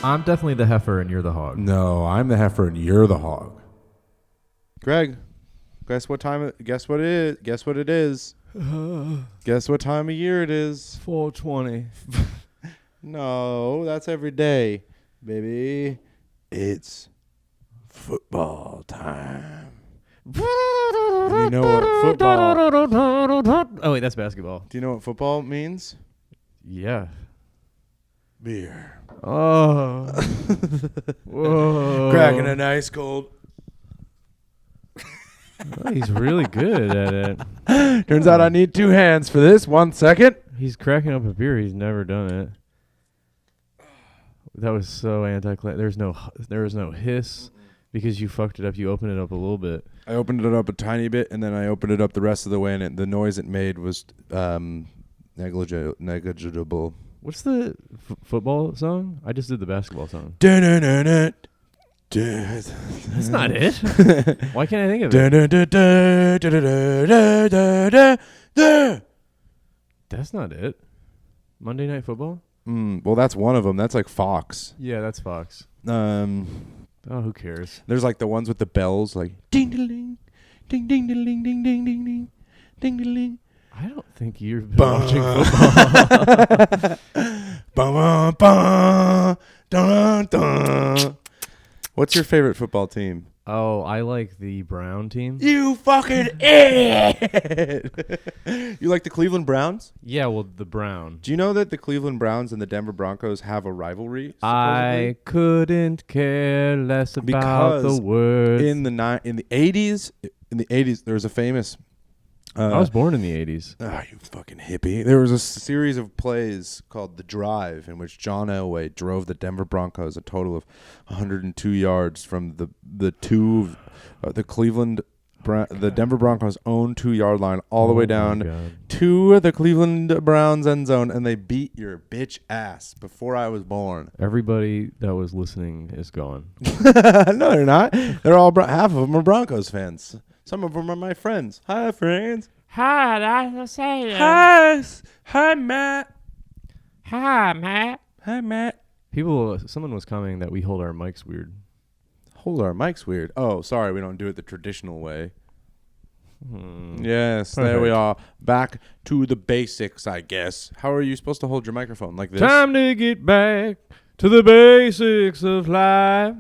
I'm definitely the heifer and you're the hog. No, I'm the heifer and you're the hog. Greg, guess what time? Guess what it is? Guess what it is? Guess what time of year it is? 420. No, that's every day, baby. It's football time. And you know what football? Oh wait, that's basketball. Do you know what football means? Yeah. Beer. Oh. Whoa. Cracking a nice cold. Oh, he's really good at it. Turns out I need two hands for this. 1 second. He's cracking up a beer. He's never done it. That was so anticlimactic. There was no hiss because you fucked it up. You opened it up a little bit. I opened it up a tiny bit, and then I opened it up the rest of the way, and the noise it made was negligible. What's the football song? I just did the basketball song. That's not it. Why can't I think of it? That's not it. Monday Night Football? Well, that's one of them. That's like Fox. Yeah, that's Fox. Oh, who cares? There's like the ones with the bells, like ding ding ding ding ding ding ding ding ding ding ding ding ding. I don't think you've been watching football. Bum, bum, dun, dun. What's your favorite football team? Oh, I like the Brown team. You fucking idiot! You like the Cleveland Browns? Yeah, well, the Brown. Do you know that the Cleveland Browns and the Denver Broncos have a rivalry? Supposedly? I couldn't care less about the words. In the 80s, there was a famous. I was born in the 80s. Ah, you fucking hippie. There was a series of plays called The Drive in which John Elway drove the Denver Broncos a total of 102 yards from the Denver Broncos' own 2-yard line all the way down to the Cleveland Browns end zone, and they beat your bitch ass before I was born. Everybody that was listening is gone. No, they're not. They're all half of them are Broncos fans. Some of them are my friends. Hi, friends. Hi, that's say. Hi, Matt. Hi, Matt. Hi, Matt. Someone was commenting that we hold our mics weird. Hold our mics weird. Oh, sorry, we don't do it the traditional way. Yes, Perfect. There we are. Back to the basics, I guess. How are you supposed to hold your microphone? Like this? Time to get back to the basics of life.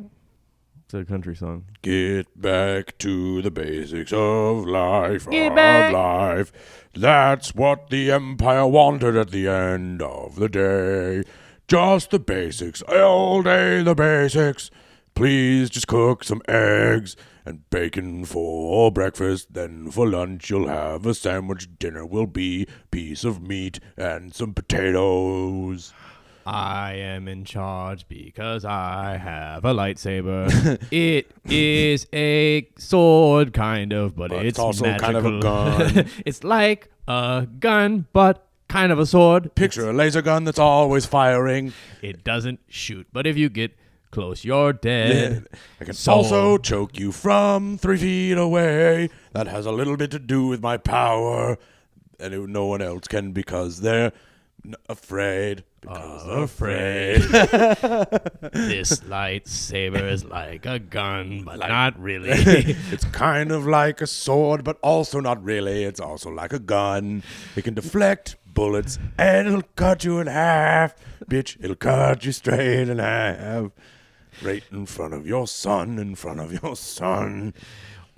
It's a country song. Get back to the basics of life. Get back. Life. That's what the empire wanted at the end of the day. Just the basics. All day the basics. Please just cook some eggs and bacon for breakfast. Then for lunch you'll have a sandwich. Dinner will be piece of meat and some potatoes. I am in charge because I have a lightsaber. It is a sword, kind of, but it's also magical. kind of a gun. It's like a gun, but kind of a sword. Picture a laser gun that's always firing. It doesn't shoot, but if you get close, you're dead. I can also choke you from 3 feet away. That has a little bit to do with my power. And no one else can because they're afraid. Afraid. This lightsaber is like a gun, but not really. It's kind of like a sword, but also not really. It's also like a gun. It can deflect bullets, and it'll cut you in half. Bitch, it'll cut you straight in half. Right in front of your son,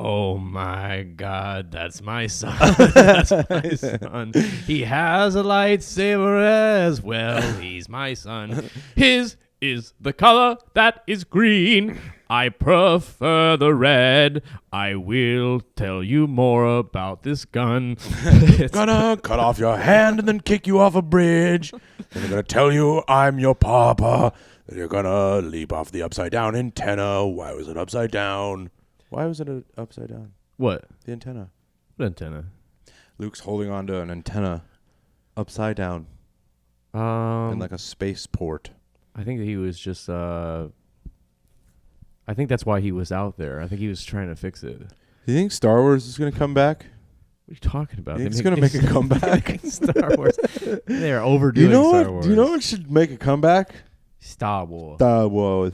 Oh my God, that's my son. That's my son. He has a lightsaber as well. He's my son. His is the color that is green. I prefer the red. I will tell you more about this gun. Gonna cut off your hand and then kick you off a bridge. Then I'm gonna tell you I'm your papa. Then you're gonna leap off the upside down antenna. Why was it upside down? Why was it upside down? What? The antenna. What antenna? Luke's holding onto an antenna upside down in like a spaceport. I think that he was just. I think that's why he was out there. I think he was trying to fix it. Do you think Star Wars is gonna come back? are you talking about? It's going to make a comeback. Star Wars. They are overdoing Star Wars. Do you know what should make a comeback? Star Wars. Star Wars.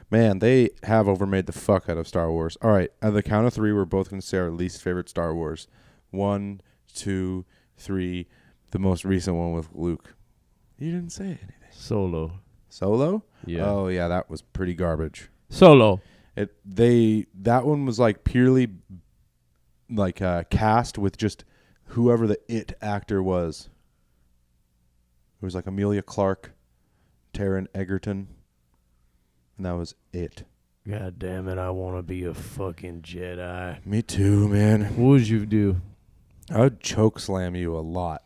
Man, they have overmade the fuck out of Star Wars. All right, at the count of 3, we're both going to say our least favorite Star Wars. 1, 2, 3. The most recent one with Luke. You didn't say anything. Solo? Yeah. Oh, yeah, that was pretty garbage. Solo. That one was like purely like cast with just whoever the it actor was. It was like Amelia Clark, Taron Egerton. And that was it. God damn it, I want to be a fucking Jedi. Me too, man. What would you do? I would choke slam you a lot.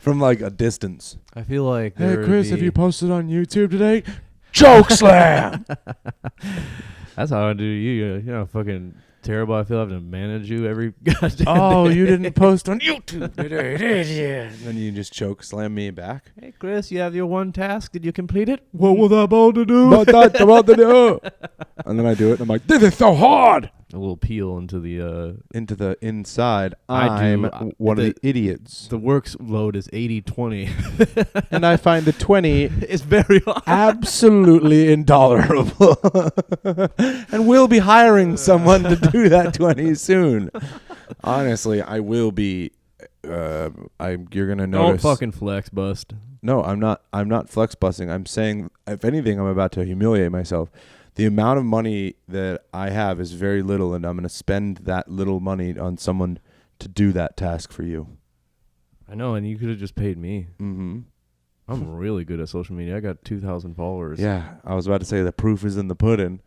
From like a distance. I feel like Hey, Chris, have you posted on YouTube today? Choke slam! That's how I do you. You know, fucking terrible. I feel I have to manage you every goddamn Oh, day. you didn't post on YouTube today, did you? And then you just choke slam me back. Hey, Chris, you have your one task. Did you complete it? What was I about to do? What that about to do? And then I do it, and I'm like, this is so hard. A little peel into the inside. I do, I'm one of the idiots. The workload is 80-20. And I find the 20 is very hard. Absolutely intolerable. And we'll be hiring someone to do that 20 soon. Honestly, I will be. You're gonna notice. Don't fucking flex bust. No, I'm not. I'm not flex busting. I'm saying, if anything, I'm about to humiliate myself. The amount of money that I have is very little, and I'm going to spend that little money on someone to do that task for you. I know, and you could have just paid me. Mm-hmm. I'm really good at social media. I got 2,000 followers. Yeah, I was about to say the proof is in the pudding.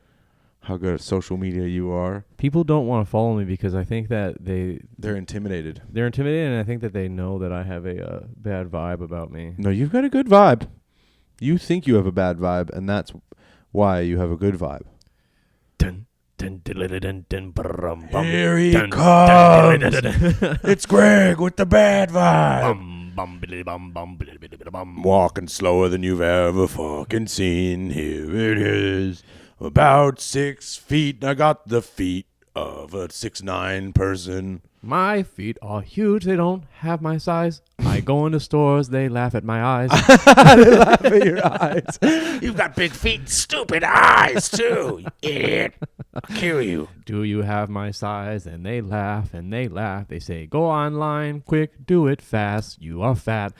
How good at social media you are. People don't want to follow me because I think that they're intimidated. They're intimidated, and I think that they know that I have a bad vibe about me. No, you've got a good vibe. You think you have a bad vibe, and that's why you have a good vibe. Here he comes. It's Greg with the bad vibe. Walking slower than you've ever fucking seen. Here it is. About 6 feet. I got the feet of a 6'9" person. My feet are huge. They don't have my size. I go into stores. They laugh at my eyes. They laugh at your eyes. You've got big feet and stupid eyes, too, you idiot. I'll kill you. Do you have my size? And they laugh and they laugh. They say, go online, quick, do it fast. You are fat.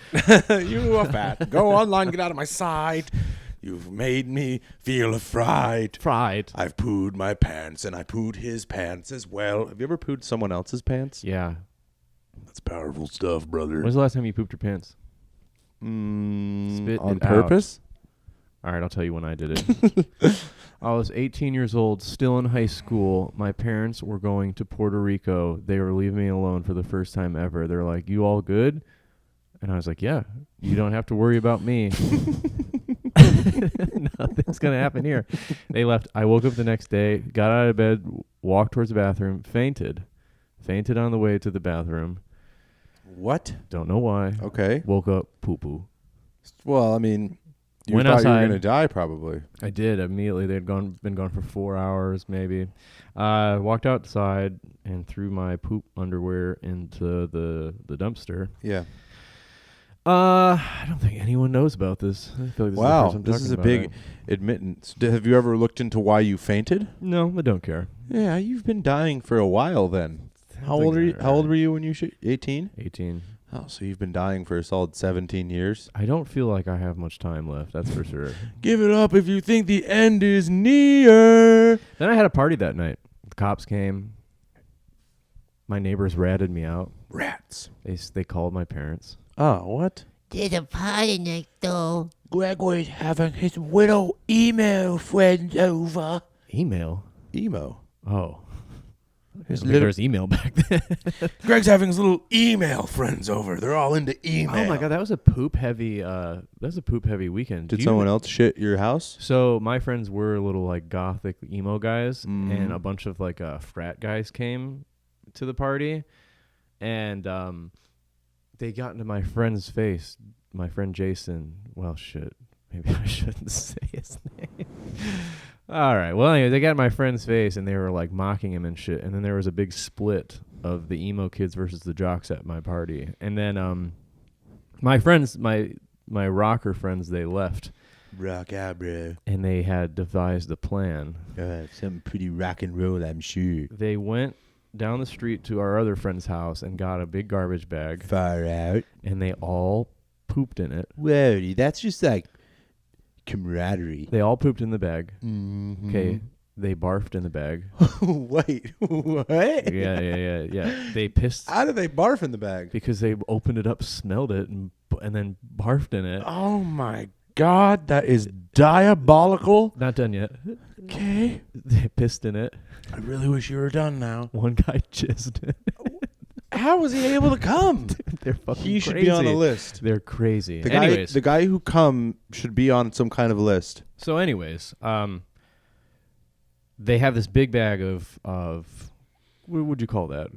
You are fat. Go online, get out of my sight. You've made me feel a fright. I've pooed my pants, and I pooed his pants as well. Have you ever pooed someone else's pants? Yeah. That's powerful stuff, brother. When's the last time you pooped your pants? Spit on purpose? All right, I'll tell you when I did it. I was 18 years old, still in high school. My parents were going to Puerto Rico. They were leaving me alone for the first time ever. They're like, you all good? And I was like, yeah, you don't have to worry about me. Nothing's going to happen here. They left. I woke up the next day, got out of bed, walked towards the bathroom, fainted. Fainted on the way to the bathroom. What? Don't know why. Okay. Woke up, poo-poo. Well, I mean, you Went thought outside. you were going to die probably. I did immediately. They'd been gone for 4 hours maybe. Walked outside and threw my poop underwear into the dumpster. Yeah. I don't think anyone knows about this. I feel like This is a big admittance. Have you ever looked into why you fainted? No, I don't care. Yeah, you've been dying for a while then. How old are you? How old were you when you 18? 18. Oh, so you've been dying for a solid 17 years. I don't feel like I have much time left. That's for sure. Give it up if you think the end is near. Then I had a party that night. The cops came. My neighbors ratted me out. Rats. They called my parents. Oh, what? There's a party next door. Gregory's having his widow email friends over. Email? Emo. Oh. His There's email back then. Greg's having his little email friends over. They're all into email. Oh my god, that was a poop heavy weekend. Did someone else shit your house? So my friends were little like gothic emo guys, and a bunch of like frat guys came to the party, and they got into my friend's face. My friend Jason. Well, shit. Maybe I shouldn't say his name. All right. Well, anyway, they got my friend's face, and they were like mocking him and shit. And then there was a big split of the emo kids versus the jocks at my party. And then my friends, my rocker friends, they left. Rock out, bro. And they had devised a plan. Something pretty rock and roll, I'm sure. They went down the street to our other friend's house and got a big garbage bag. Far out. And they all pooped in it. Whoa, that's just like camaraderie. They all pooped in the bag. Mm-hmm. Okay. They barfed in the bag. Wait, what? Yeah. They pissed. How did they barf in the bag? Because they opened it up, smelled it, and then barfed in it. Oh my God, that is diabolical. Not done yet. Okay. They pissed in it. I really wish you were done now. One guy jizzed in it. How was he able to come? They're fucking He should crazy. be on the list. They're crazy. The guy who come should be on some kind of list. So anyways, they have this big bag of what would you call that?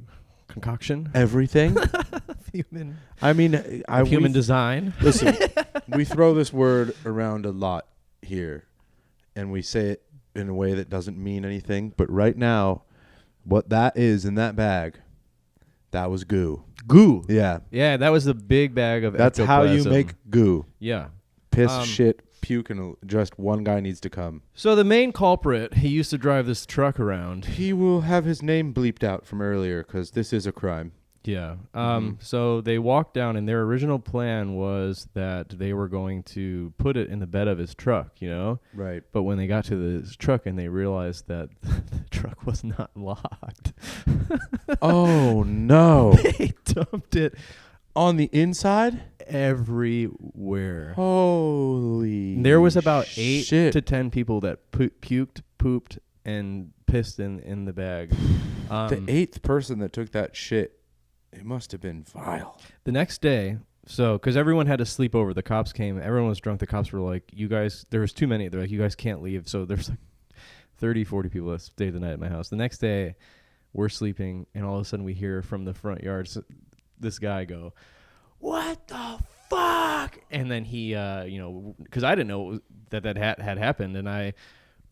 Concoction? Everything. Human. I mean, Human design. Listen, we throw this word around a lot here, and we say it in a way that doesn't mean anything. But right now, what that is in that bag, that was goo. Goo. Yeah. Yeah, that was the big bag of That's how you ectoplasm. make goo. Yeah. Piss, shit, puke, and just one guy needs to come. So the main culprit, he used to drive this truck around. He will have his name bleeped out from earlier because this is a crime. Yeah. So they walked down, and their original plan was that they were going to put it in the bed of his truck, you know? Right. But when they got to this truck and they realized that the truck was not locked. Oh, no. They dumped it On the inside? everywhere. Holy There was about 8 shit. to 10 people that puked, pooped, and pissed in the bag. The 8th person that took that shit, it must have been vile. The next day, because everyone had to sleep over, the cops came. Everyone was drunk. The cops were like, you guys, there was too many. They're like, you guys can't leave. So there's like 30, 40 people that stayed the night at my house. The next day, we're sleeping, and all of a sudden we hear from the front yard this guy go, what the fuck? And then he, because I didn't know that had happened, and I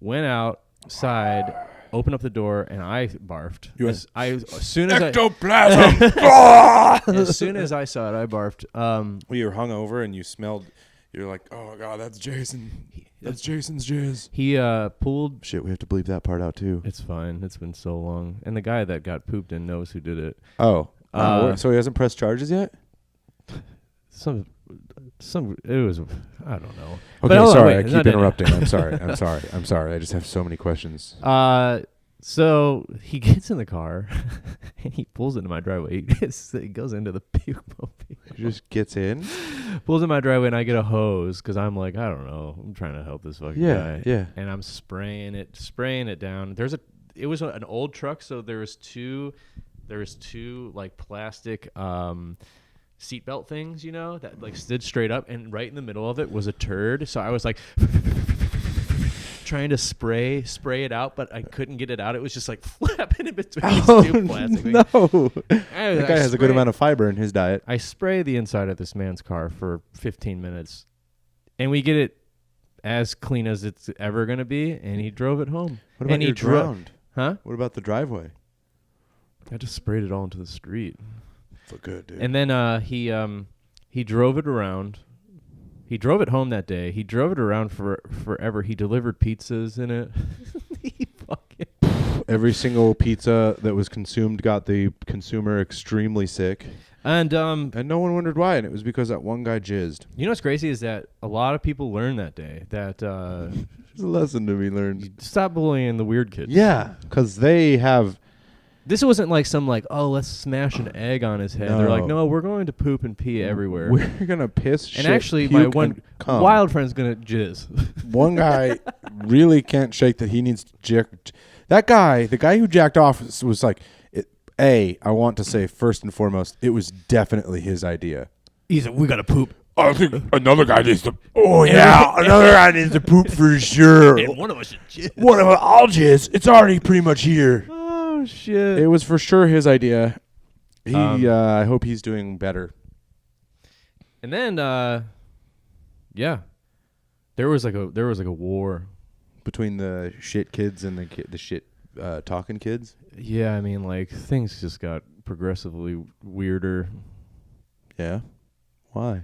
went outside, opened up the door, and I barfed. As soon as Ectoplasm! as soon as I saw it, I barfed. Well, you were hungover and you smelled. You're like, oh God, that's Jason. That's Jason's jizz. He pulled. Shit, we have to bleep that part out too. It's fine. It's been so long, and the guy that got pooped in knows who did it. Oh, so he hasn't pressed charges yet? Some. It was. I don't know. Okay, but sorry, I wait, keep not interrupting. I'm sorry. I just have so many questions. So he gets in the car and he pulls into my driveway. He goes into the puke mobile. He just gets in. Pulls in my driveway, and I get a hose because I'm like, I don't know. I'm trying to help this fucking guy. Yeah. And I'm spraying it down. It was an old truck, so there was two like plastic seatbelt things, you know, that like stood straight up, and right in the middle of it was a turd. So I was like trying to spray it out, but I couldn't get it out. It was just like flapping in between these two plastic things. No. That guy has a good amount of fiber in his diet. I spray the inside of this man's car for 15 minutes, and we get it as clean as it's ever going to be, and he drove it home. What about and your ground? Huh? What about the driveway? I just sprayed it all into the street. For good, dude. And then he drove it around. He drove it home that day. He drove it around for forever. He delivered pizzas in it. He fucking Every single pizza that was consumed got the consumer extremely sick. And no one wondered why, and it was because that one guy jizzed. you know what's crazy is that a lot of people learned that day that There's a lesson to be learned. stop bullying the weird kids. Yeah, because they have... This wasn't like some like, oh, let's smash an egg on his head. They're like, no, we're going to poop and pee everywhere. We're going to piss, shit, and actually, puke, my one and cum. wild friend's going to jizz. One guy really can't shake that he needs to jack. That guy, the guy who jacked off was like, I want to say first and foremost, it was definitely his idea. He's like, we got to poop. I think another guy needs to. Oh yeah, another guy needs to poop for sure. And one of us should jizz. One of I'll jizz. It's already pretty much here. Oh, shit. It was for sure his idea. I hope he's doing better. And then, yeah, there was like a war. between the shit kids and the shit talking kids. Yeah, I mean, like, things just got progressively weirder. Yeah. Why?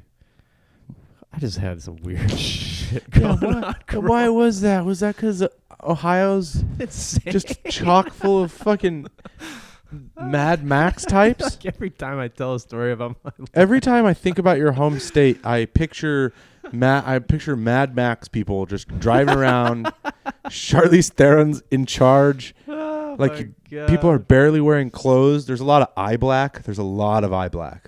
I just had some weird shit going on. Why was that? Was that because Ohio's Insane. just chock full of fucking Mad Max types? Like every time I tell a story about my life. Every time I think about your home state, I picture Mad Max people just driving around. Charlize Theron's in charge. Oh, Like people are barely wearing clothes. There's a lot of eye black. A lot of eye black.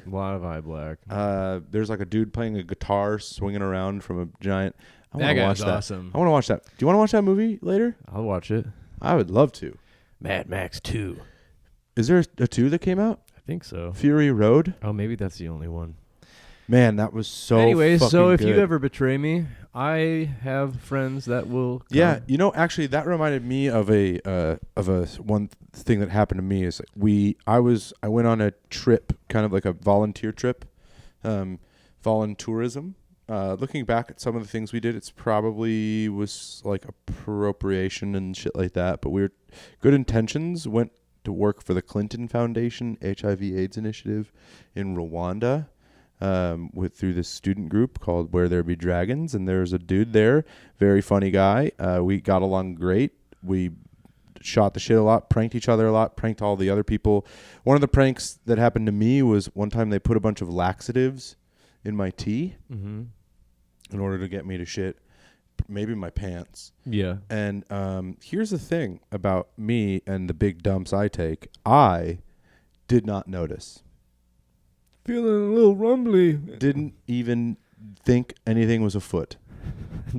There's like a dude playing a guitar swinging around from a giant. I That want to guy's watch that. awesome. I want to watch that. Do you want to watch that movie later? I'll watch it. I would love to. Mad Max 2. Is there a 2 that came out? I think so. Fury Road? Oh, maybe that's the only one. Man, that was so Anyways, so if fucking you good. ever betray me, I have friends that will come. Yeah, you know, actually, that reminded me of a one thing that happened to me. Is I went on a trip, kind of like a volunteer trip, voluntourism. Looking back at some of the things we did, it's probably was like appropriation and shit like that. But we were good intentions. Went to work for the Clinton Foundation HIV/AIDS initiative in Rwanda. Through this student group called Where There Be Dragons, and there's a dude there, very funny guy. We got along great. We shot the shit a lot, pranked each other a lot, pranked all the other people. One of the pranks that happened to me was one time they put a bunch of laxatives in my tea in order to get me to shit, maybe my pants. Yeah. And here's the thing about me and the big dumps I take. I did not notice. Feeling a little rumbly. Didn't even think anything was afoot.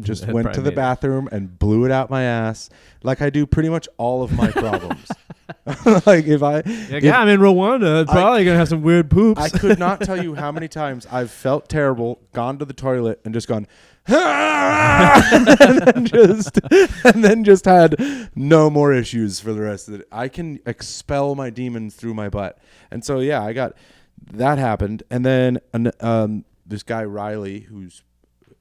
Just That went to the probably- bathroom and blew it out my ass, like I do pretty much all of my problems. Like if I'm in Rwanda. Probably gonna have some weird poops. I could not tell you how many times I've felt terrible, gone to the toilet, and just gone, and then just had no more issues for the rest of it. I can expel my demons through my butt, and so yeah, I got. That happened, and then this guy Riley,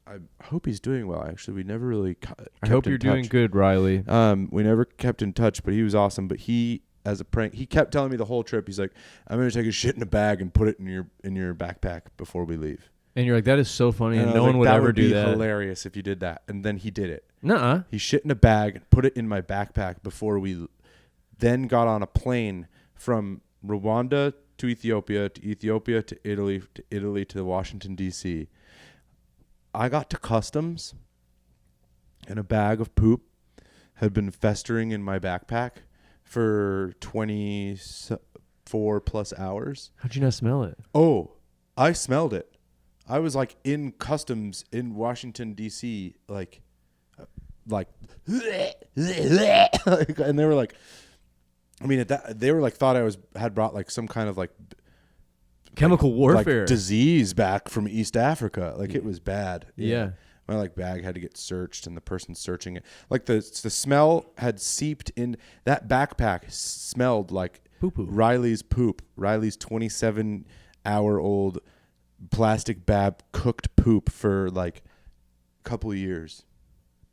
I hope he's doing well. Actually, we never really. I hope you're doing good, Riley. We never kept in touch, but he was awesome. But he, as a prank, he kept telling me the whole trip. He's like, "I'm gonna take a shit in a bag and put it in your backpack before we leave." And you're like, that is so funny, and I no was one like, would ever would do be that. Hilarious if you did that, and then he did it. Nuh-uh. He shit in a bag and put it in my backpack before we then got on a plane from Rwanda to Ethiopia to Italy to Washington, D.C. I got to customs and a bag of poop had been festering in my backpack for 24 plus hours. How'd you not smell it? Oh, I smelled it. I was like in customs in Washington, D.C., like, and they were like, I mean, they were like, thought I had brought like some kind of like Chemical warfare. like disease back from East Africa. Like it was bad. Yeah. My like bag had to get searched, and the person searching it, like the smell had seeped in. That backpack smelled like Poo-poo. Riley's poop. Riley's 27-hour-old plastic bag cooked poop for like a couple of years.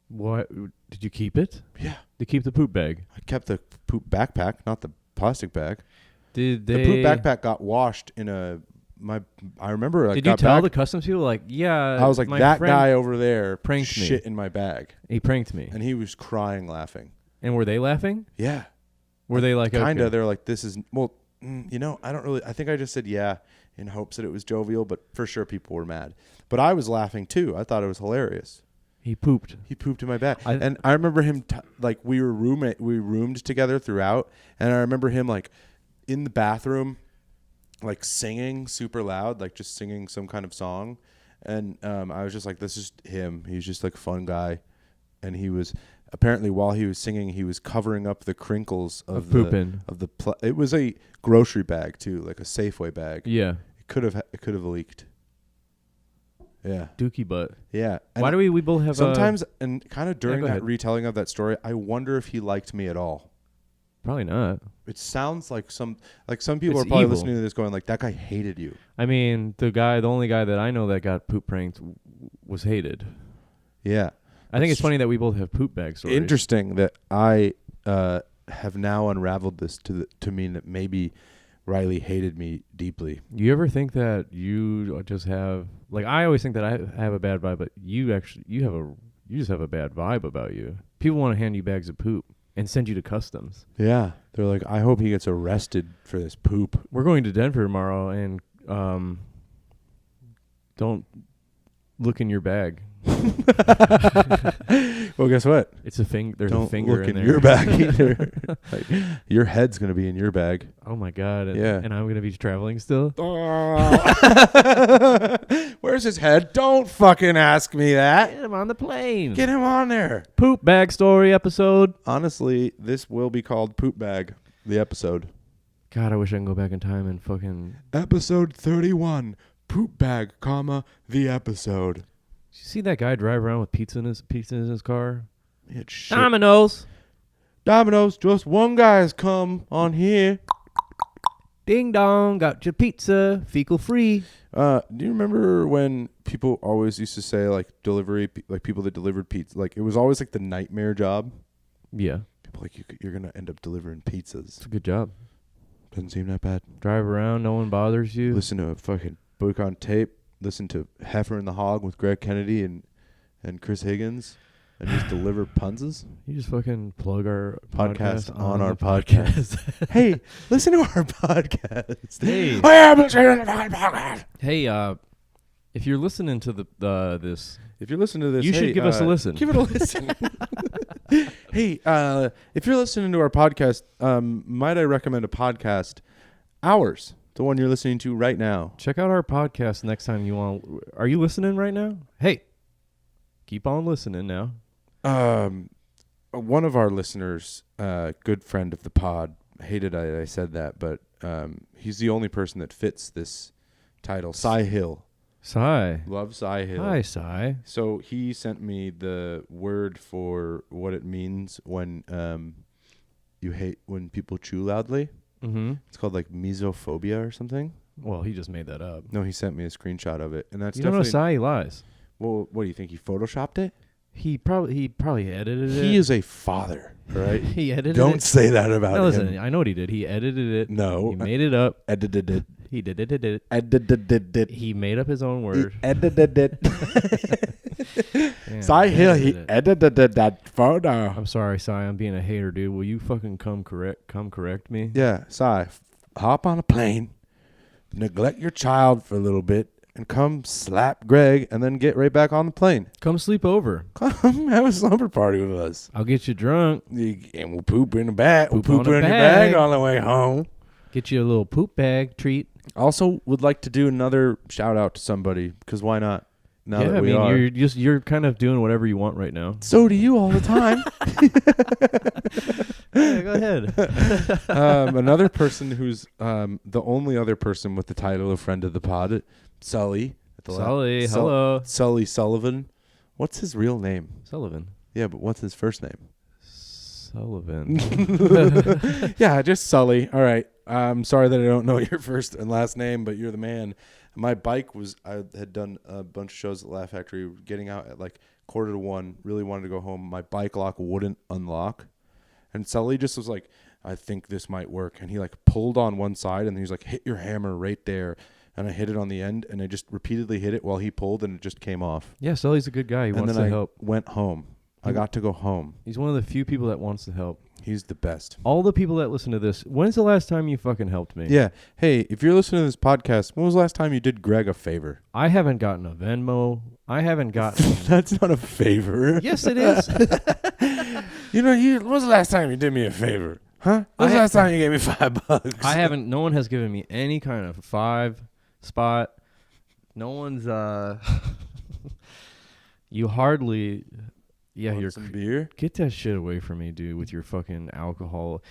What? Did you keep it? Yeah. To keep the poop bag. I kept the poop backpack, not the plastic bag. Did they? The poop backpack got washed in I remember. Did you tell the customs people, like, yeah? I was like, my that friend guy over there pranked me. shit in my bag, He pranked me. and he was crying, laughing. And were they laughing? Yeah, Were they like, kind of. okay. They're like, this is I don't really. I think I just said yeah in hopes that it was jovial, but for sure people were mad. But I was laughing too. I thought it was hilarious. He pooped. He pooped in my bag, and I remember him like we roomed together throughout, and I remember him like in the bathroom, like singing super loud, like just singing some kind of song, and I was just like, this is him. He's just like a fun guy, and he was apparently while he was singing, he was covering up the crinkles of pooping. It was a grocery bag too, like a Safeway bag. Yeah. It could have leaked. Yeah. Dookie butt. Yeah. Why do we both have sometimes and kind of during go that ahead. retelling of that story, I wonder if he liked me at all. Probably not. It sounds like some people It's are probably evil. listening to this going like, that guy hated you. I mean, the only guy that I know that got poop pranked was hated. Yeah. I think it's funny that we both have poop bag stories. Interesting that I have now unraveled this to mean that maybe Riley hated me deeply. You ever think that you just have like I always think that I have a bad vibe, but you just have a bad vibe about you. People want to hand you bags of poop and send you to customs. Yeah, they're like, I hope he gets arrested for this poop. We're going to Denver tomorrow, and don't look in your bag. Well, guess what? It's a thing. There's Don't a finger look in there. your bag either. Like, your head's gonna be in your bag. Oh my god! Yeah. And I'm gonna be traveling still. Where's his head? Don't fucking ask me that. Get him on the plane. Get him on there. Poop bag story episode. Honestly, this will be called Poop Bag, the episode. God, I wish I can go back in time and fucking. Episode 31. Poop Bag, the episode. Did you see that guy drive around with pizza in his car? It's shit. Domino's. Just one guy's come on here. Ding dong, got your pizza, fecal free. Do you remember when people always used to say like people that delivered pizza, like it was always like the nightmare job? Yeah. People like you're gonna end up delivering pizzas. It's a good job. Doesn't seem that bad. Drive around, no one bothers you. Listen to a fucking book on tape. Listen to Heifer and the Hog with Greg Kennedy and Chris Higgins, and just deliver punzes. You just fucking plug our Podcast on our the podcast. Hey, listen to our podcast. Hey. I am listening to the podcast. Hey, if you're listening to this, If you're listening to this, you should give us a listen. Give it a listen. Hey, if you're listening to our podcast, might I recommend a podcast? Ours, the one you're listening to right now. Check out our podcast next time you want. Are you listening right now? Hey, keep on listening now. One of our listeners, good friend of the pod, hated I said that, but he's the only person that fits this title. Cy Hill. Cy. Love Cy Hill. Hi, Cy. So he sent me the word for what it means when you hate when people chew loudly. Mm-hmm. It's called like mesophobia or something. Well, he just made that up. No, he sent me a screenshot of it, and that's You don't know definitely. Cy, he lies. Well, what do you think? He photoshopped it? He probably edited it. He is a father, all right? He edited it. Don't say that about No, him. listen, I know what he did. He edited it. No. He made it up. Edited it. He did it. Edited it. He made up his own word. Edited it. Damn, Cy Hill, he it. edited that photo. I'm sorry, Cy. I'm being a hater, dude. Will you fucking come correct me? Yeah, Cy, hop on a plane, neglect your child for a little bit, and come slap Greg, and then get right back on the plane. Come sleep over. Come have a slumber party with us. I'll get you drunk. And we'll poop in the bag. We'll Poop poop on in the your bag. bag on the way home. Get you a little poop bag treat. Also, would like to do another shout out to somebody, because why not? Now yeah, that I we mean, are. you're kind of doing whatever you want right now. So do you all the time. Yeah, go ahead. Another person who's the only other person with the title of friend of the pod, Sully. Sully, hello. Sully Sullivan. What's his real name? Sullivan. Yeah, but what's his first name? Sullivan. Yeah, just Sully. All right. I'm sorry that I don't know your first and last name, but you're the man. My bike I had done a bunch of shows at Laugh Factory, getting out at like 1:45, really wanted to go home. My bike lock wouldn't unlock. And Sully just was like, I think this might work. And he like pulled on one side and he was like, hit your hammer right there. And I hit it on the end and I just repeatedly hit it while he pulled and it just came off. Yeah, Sully's a good guy. He and wants then to I help. went home. I got to go home. He's one of the few people that wants to help. He's the best. All the people that listen to this, when's the last time you fucking helped me? Yeah. Hey, if you're listening to this podcast, when was the last time you did Greg a favor? I haven't gotten a Venmo. I haven't gotten... That's not a favor. Yes, it is. When was the last time you did me a favor? Huh? When was the last time you gave me $5? I haven't... No one has given me any kind of 5 spot. No one's... You hardly... Yeah, Want you're... some beer? Get that shit away from me, dude, with your fucking alcohol.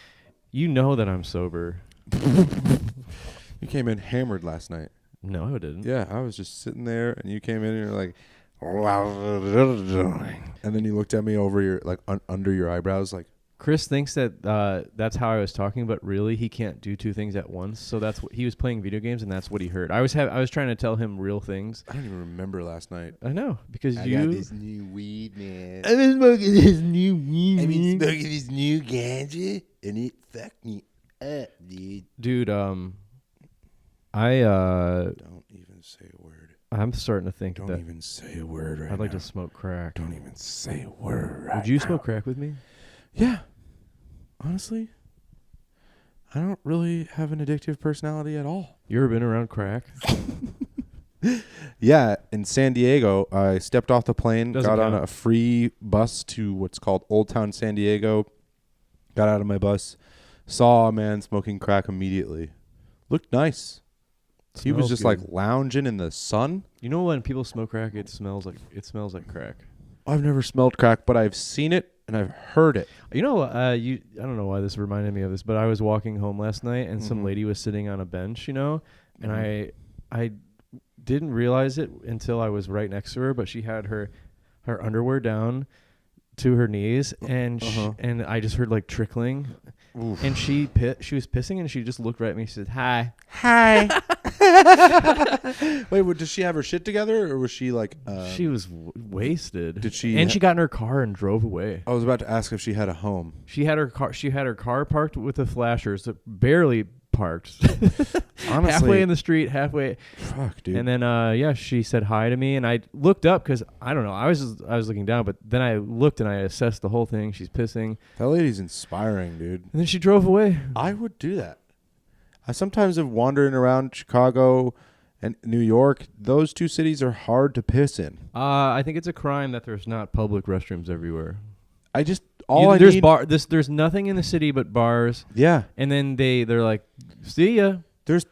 You know that I'm sober. You came in hammered last night. No, I didn't. Yeah, I was just sitting there, and you came in and you're like, and then you looked at me over your under your eyebrows, like, Chris thinks that that's how I was talking, but really he can't do two things at once. So that's what he was playing video games, and that's what he heard. I was trying to tell him real things. I don't even remember last night. I know because I you. got this new weed, man. I've been smoking this new weed. I've been smoking this new ganja, and it fucked me up, dude. Dude, Don't even say a word. I'm starting to think Don't that even say a word right I'd like now. to smoke crack. Don't even say a word right Would you now. smoke crack with me? Yeah. Honestly, I don't really have an addictive personality at all. You ever been around crack? Yeah, in San Diego, I stepped off the plane, Doesn't got on count. a free bus to what's called Old Town San Diego, got out of my bus, saw a man smoking crack immediately. Looked nice. He was Smells just good. like lounging in the sun. You know when people smoke crack, it smells like crack. I've never smelled crack, but I've seen it and I've heard it. You know, I don't know why this reminded me of this, but I was walking home last night and some Mhm. lady was sitting on a bench, you know, and Mhm. I didn't realize it until I was right next to her, but she had her underwear down to her knees, and and I just heard like trickling, Oof. and she was pissing, and she just looked right at me. She said, "Hi." Hi. Wait, does she have her shit together, or was she like? She was wasted. Did she And she got in her car and drove away. I was about to ask if she had a home. She had her car parked with the flashers, barely parked. Honestly, halfway in the street, halfway. fuck, dude. And then she said hi to me, and I looked up because I don't know. I was looking down, but then I looked and I assessed the whole thing. She's pissing, That lady's inspiring, dude. and then she drove away. I would do that. I sometimes have wandering around Chicago and New York. Those two cities are hard to piss in. I think it's a crime that there's not public restrooms everywhere. I just all I there's need. there's nothing in the city but bars, Yeah, and then they're like, "See ya." there's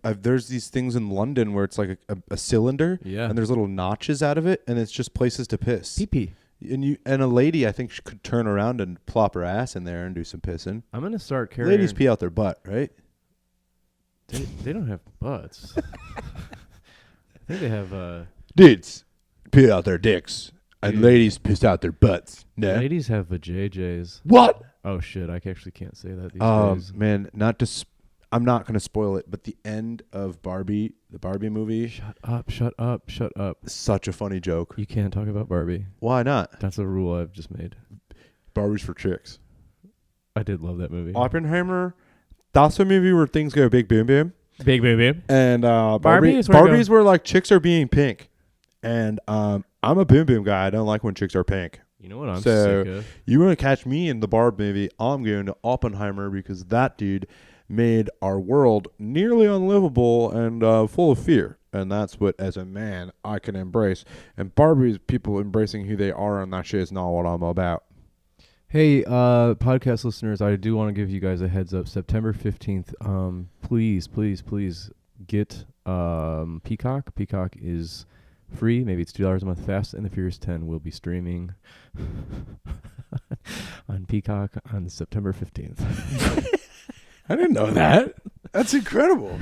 there's these things in London where it's like a cylinder, Yeah. and there's little notches out of it, and it's just places to piss. Pee-pee. And a lady, I think, she could turn around and plop her ass in there and do some pissing. I'm gonna start carrying. Ladies pee out their butt, right? They don't have butts. I think they have. Dudes pee out their dicks, and Dude. ladies piss out their butts. No. Ladies have vajayjays. What? Oh shit! I actually can't say that these days. Man, I'm not gonna spoil it, but the end of Barbie, the Barbie movie, Shut up! Shut up! Shut up! such a funny joke. You can't talk about Barbie. Why not? That's a rule I've just made. Barbie's for chicks. I did love that movie. Oppenheimer, that's a movie where things go big boom boom. Big baby. And Barbie is where Barbie's where like chicks are being pink. And I'm a boom boom guy. I don't like when chicks are pink. You know what I'm So- sick of? You want to catch me in the Barb movie, I'm going to Oppenheimer because that dude made our world nearly unlivable and full of fear. And that's what, as a man, I can embrace. And Barbie's people embracing who they are, and that shit is not what I'm about. Hey, podcast listeners, I do want to give you guys a heads up. September 15th, please get Peacock. Peacock is free. Maybe it's $2 a month. Fast and the Furious 10 will be streaming on Peacock on September 15th. I didn't know that. That's incredible.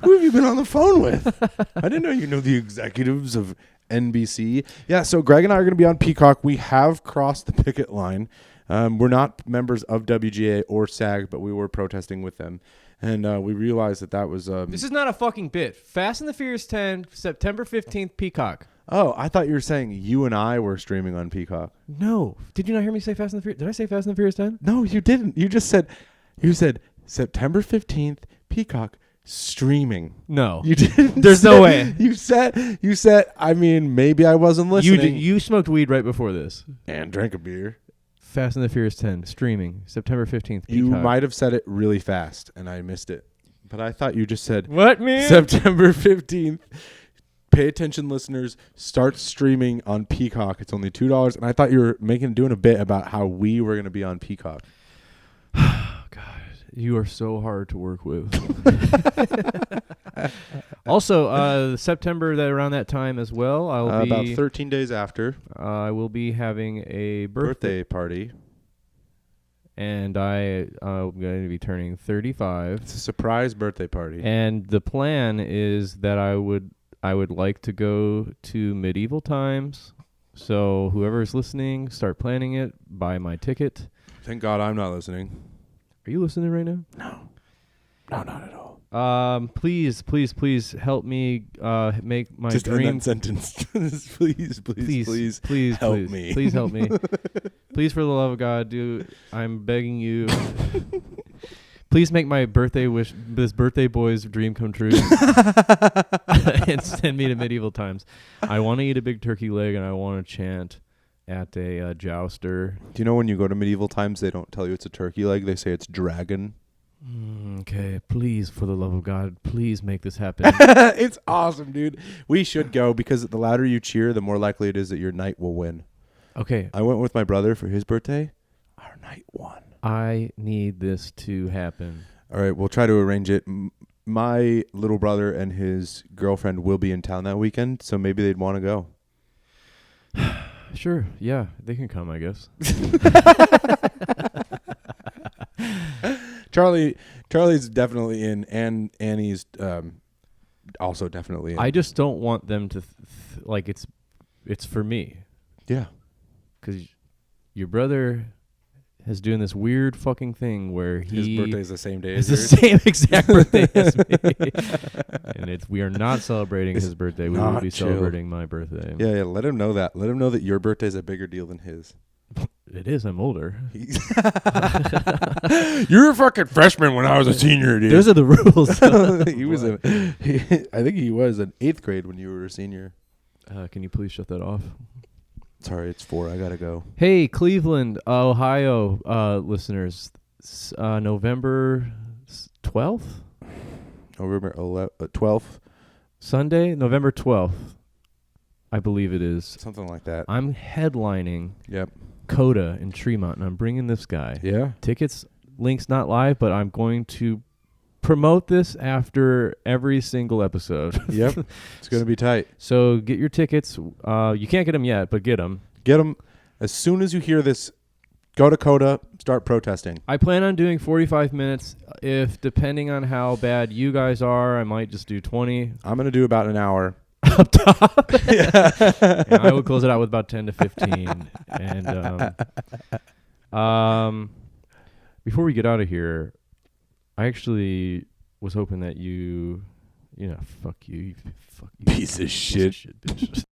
Who have you been on the phone with? I didn't know you know the executives of NBC. Yeah, so Greg and I are going to be on Peacock. We have crossed the picket line. We're not members of WGA or SAG, but we were protesting with them. And we realized that was... This is not a fucking bit. Fast and the Furious 10, September 15th, Peacock. Oh, I thought you were saying you and I were streaming on Peacock. No. Did you not hear me say Fast and the Furious? Did I say Fast and the Furious 10? No, you didn't. You said September 15th, Peacock streaming. No. You didn't. There's no way. You said, I mean, maybe I wasn't listening. You smoked weed right before this. And drank a beer. Fast and the Furious 10, streaming, September 15th, Peacock. You might have said it really fast, and I missed it. But I thought you just said What, man? September 15th. Pay attention, listeners. Start streaming on Peacock. It's only $2. And I thought you were doing a bit about how we were going to be on Peacock. God, you are so hard to work with. Also, September, around that time as well, I'll be About 13 days after. I will be having a Birthday party. and I'm going to be turning 35. It's a surprise birthday party. And the plan is that I would like to go to medieval times. So whoever's listening, start planning it. Buy my ticket. Thank God I'm not listening. Are you listening right now? No, not at all. Please help me make my Just dream. end that sentence. please help me. Please help me. Please, for the love of God, I'm begging you. Please make my this birthday boy's dream come true, and send me to medieval times. I want to eat a big turkey leg, and I want to chant at a jouster. Do you know when you go to medieval times, they don't tell you it's a turkey leg; they say it's dragon. Okay, please, for the love of God, please make this happen. It's awesome, dude. We should go because the louder you cheer, the more likely it is that your knight will win. Okay. I went with my brother for his birthday. Our knight won. I need this to happen. All right, we'll try to arrange it. My little brother and his girlfriend will be in town that weekend, so maybe they'd want to go. Sure, yeah, they can come, I guess. Charlie's definitely in, and Annie's also definitely in. I just don't want them to like it's for me. Yeah. Because your brother is doing this weird fucking thing where his birthday's the same day it's as the yours. same exact birthday as me. And we are not celebrating his birthday. We will be celebrating my birthday. Yeah, let him know that. Let him know that your birthday's a bigger deal than his. It is. I'm older. You were a fucking freshman when I was a senior, dude. Those are the rules. I think he was in 8th grade when you were a senior. Can you please shut that off? Sorry, it's 4. I gotta go. Hey, Cleveland, Ohio listeners. November 12th? November 12th? Sunday, November 12th. I believe it is. Something like that. I'm headlining Yep. Coda in Tremont, and I'm bringing this guy. Yeah. Tickets, links not live, but I'm going to promote this after every single episode. Yep. It's going to be tight. So get your tickets. You can't get them yet, but get them. Get them. As soon as you hear this, go to Coda, start protesting. I plan on doing 45 minutes. If, depending on how bad you guys are, I might just do 20. I'm going to do about an hour. Up top. And I will close it out with about 10 to 15. And before we get out of here, I actually was hoping that fuck you, Piece of shit. Bitch.